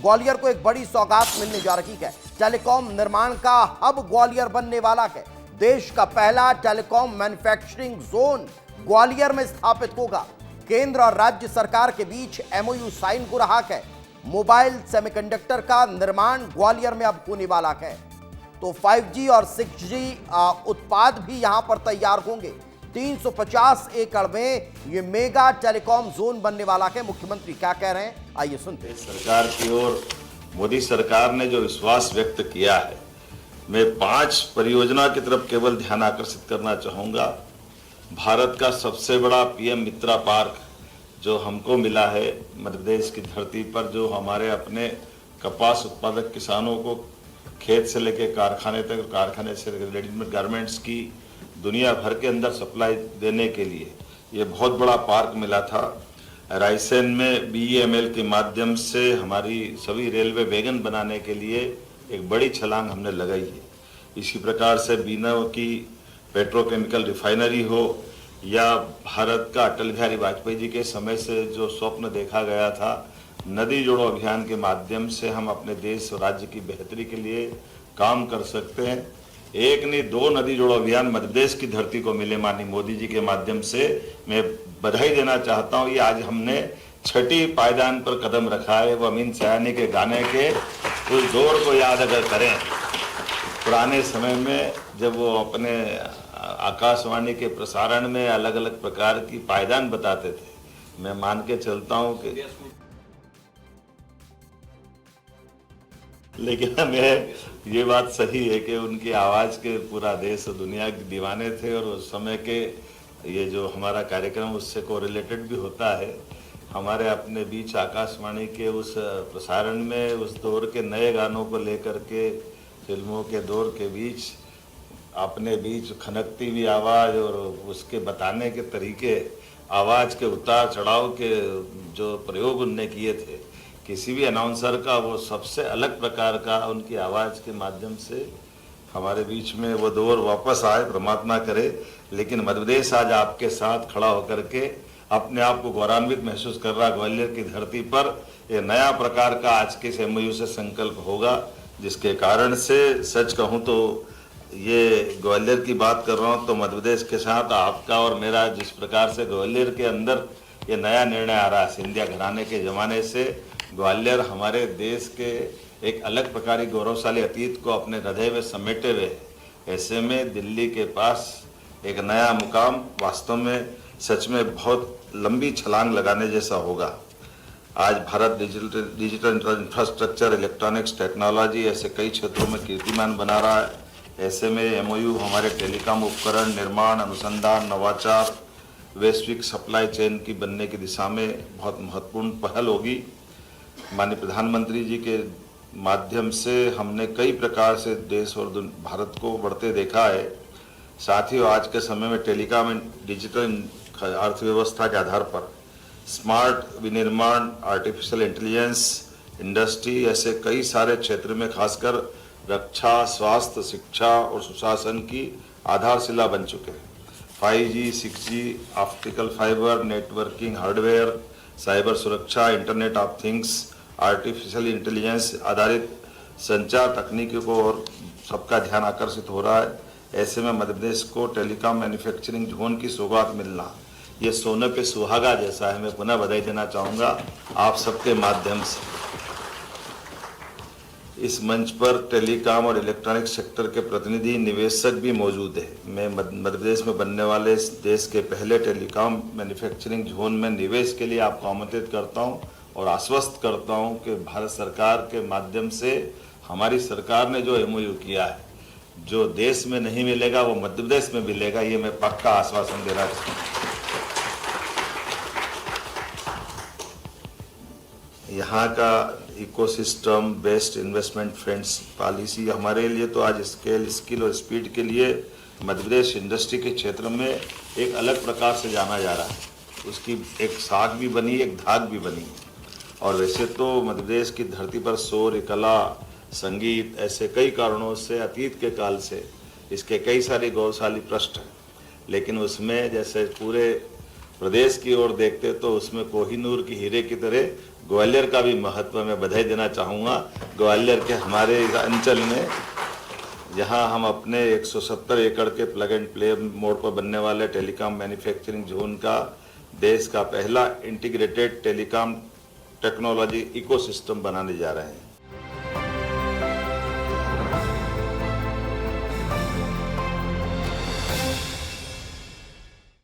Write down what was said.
ग्वालियर को एक बड़ी सौगात मिलने जा रही है। टेलीकॉम निर्माण का हब ग्वालियर बनने वाला है। देश का पहला टेलीकॉम मैन्युफैक्चरिंग जोन ग्वालियर में स्थापित होगा। केंद्र और राज्य सरकार के बीच एमओयू साइन हो रहा है। मोबाइल सेमीकंडक्टर का निर्माण ग्वालियर में अब होने वाला है। तो 5G और 6G उत्पाद भी यहां पर तैयार होंगे। 350 एकड़ में ये मेगा टेलीकॉम जोन बनने वाला है। मुख्यमंत्री क्या कह रहे हैं, आइए सुनते हैं। सरकार की ओर मोदी सरकार ने जो विश्वास व्यक्त किया है, मैं 5 परियोजना की तरफ केवल ध्यान आकर्षित करना चाहूँगा। भारत का सबसे बड़ा पीएम मित्रा पार्क जो हमको मिला है मध्य प्रदेश की धरती पर, जो हमारे अपने कपास उत्पादक किसानों को खेत से लेकर कारखाने तक, कारखाने से रेडीमेड गारमेंट्स की दुनिया भर के अंदर सप्लाई देने के लिए ये बहुत बड़ा पार्क मिला था। रायसेन में BEML के माध्यम से हमारी सभी रेलवे वैगन बनाने के लिए एक बड़ी छलांग हमने लगाई है। इसी प्रकार से बीना की पेट्रोकेमिकल रिफाइनरी हो या भारत का अटल बिहारी वाजपेयी जी के समय से जो स्वप्न देखा गया था, नदी जोड़ो अभियान के माध्यम से हम अपने देश और राज्य की बेहतरी के लिए काम कर सकते हैं। एक नहीं 2 नदी जोड़ो अभियान मध्य प्रदेश की धरती को मिले माननीय मोदी जी के माध्यम से। मैं बधाई देना चाहता हूँ। ये आज हमने 6ठी पायदान पर कदम रखा है। वो अमीन सयानी के गाने के उस दौर को याद अगर करें, पुराने समय में जब वो अपने आकाशवाणी के प्रसारण में अलग अलग प्रकार की पायदान बताते थे, मैं मान के चलता हूँ कि लेकिन हमें ये बात सही है कि उनकी आवाज़ के पूरा देश और दुनिया के दीवाने थे। और उस समय के ये जो हमारा कार्यक्रम उससे कोरिलेटेड भी होता है। हमारे अपने बीच आकाशवाणी के उस प्रसारण में उस दौर के नए गानों को लेकर के फिल्मों के दौर के बीच अपने बीच खनकती हुई आवाज़ और उसके बताने के तरीके, आवाज़ के उतार चढ़ाव के जो प्रयोग उनने किए थे, किसी भी अनाउंसर का वो सबसे अलग प्रकार का उनकी आवाज़ के माध्यम से हमारे बीच में वो दौर वापस आए, परमात्मा करे। लेकिन मध्य प्रदेश आज आपके साथ खड़ा होकर के अपने आप को गौरवान्वित महसूस कर रहा। ग्वालियर की धरती पर ये नया प्रकार का आज के एमओयू से संकल्प होगा, जिसके कारण से सच कहूँ तो ये ग्वालियर की बात कर रहा हूँ तो मध्य प्रदेश के साथ आपका और मेरा जिस प्रकार से ग्वालियर के अंदर ये नया निर्णय आ रहा है, सिंधिया घराने के ज़माने से ग्वालियर हमारे देश के एक अलग प्रकार की गौरवशाली अतीत को अपने हृदय में समेटे हुए। ऐसे में दिल्ली के पास एक नया मुकाम वास्तव में सच में बहुत लंबी छलांग लगाने जैसा होगा। आज Bharat digital infrastructure, electronics, technology ऐसे कई क्षेत्रों में कीर्तिमान बना रहा है। ऐसे में एमओयू हमारे टेलीकॉम उपकरण निर्माण, अनुसंधान, नवाचार, वैश्विक सप्लाई चेन की बनने की दिशा में बहुत महत्वपूर्ण पहल होगी। माननीय प्रधानमंत्री जी के माध्यम से हमने कई प्रकार से देश और भारत को बढ़ते देखा है। साथ ही आज के समय में टेलीकॉम डिजिटल अर्थव्यवस्था के आधार पर स्मार्ट विनिर्माण, आर्टिफिशियल इंटेलिजेंस, इंडस्ट्री ऐसे कई सारे क्षेत्र में खासकर रक्षा, स्वास्थ्य, शिक्षा और सुशासन की आधारशिला बन चुके हैं। 5G, 6G, optical fibre, networking, hardware, cyber सुरक्षा, internet of things, artificial intelligence आधारित संचार तकनीकी को और सबका ध्यान आकर्षित हो रहा है। ऐसे में मध्य प्रदेश को टेलीकॉम मैन्युफैक्चरिंग जोन की सौगात मिलना ये सोने पे सुहागा जैसा है। मैं पुनः बधाई देना चाहूँगा आप सबके माध्यम से। इस मंच पर टेलीकॉम और इलेक्ट्रॉनिक सेक्टर के प्रतिनिधि, निवेशक भी मौजूद है। मैं मध्य प्रदेश में बनने वाले इस देश के पहले टेलीकॉम मैन्युफैक्चरिंग जोन में निवेश के लिए आपको आमंत्रित करता हूं और आश्वस्त करता हूं कि भारत सरकार के माध्यम से हमारी सरकार ने जो एमओयू किया है, जो देश में नहीं मिलेगा वो मध्य प्रदेश में मिलेगा, ये मैं पक्का आश्वासन देना चाहता हूँ। यहाँ का ecosystem based investment friends policy हमारे लिए तो आज स्किल और स्पीड के लिए मध्य प्रदेश इंडस्ट्री के क्षेत्र में एक अलग प्रकार से जाना जा रहा है। उसकी एक साख भी बनी, एक धाक भी बनी। और वैसे तो मध्य प्रदेश की धरती पर शौर्य, कला, संगीत ऐसे कई कारणों से अतीत के काल से इसके कई सारे गौरवशाली पृष्ठ हैं। लेकिन उसमें जैसे पूरे प्रदेश की ओर देखते तो उसमें कोहिनूर की हीरे की तरह ग्वालियर का भी महत्व मैं बधाई देना चाहूँगा। ग्वालियर के हमारे इस अंचल में जहां हम अपने 170 एकड़ के प्लग एंड प्ले मोड पर बनने वाले टेलीकॉम मैन्युफैक्चरिंग जोन का देश का पहला इंटीग्रेटेड टेलीकॉम टेक्नोलॉजी इकोसिस्टम बनाने जा रहे हैं।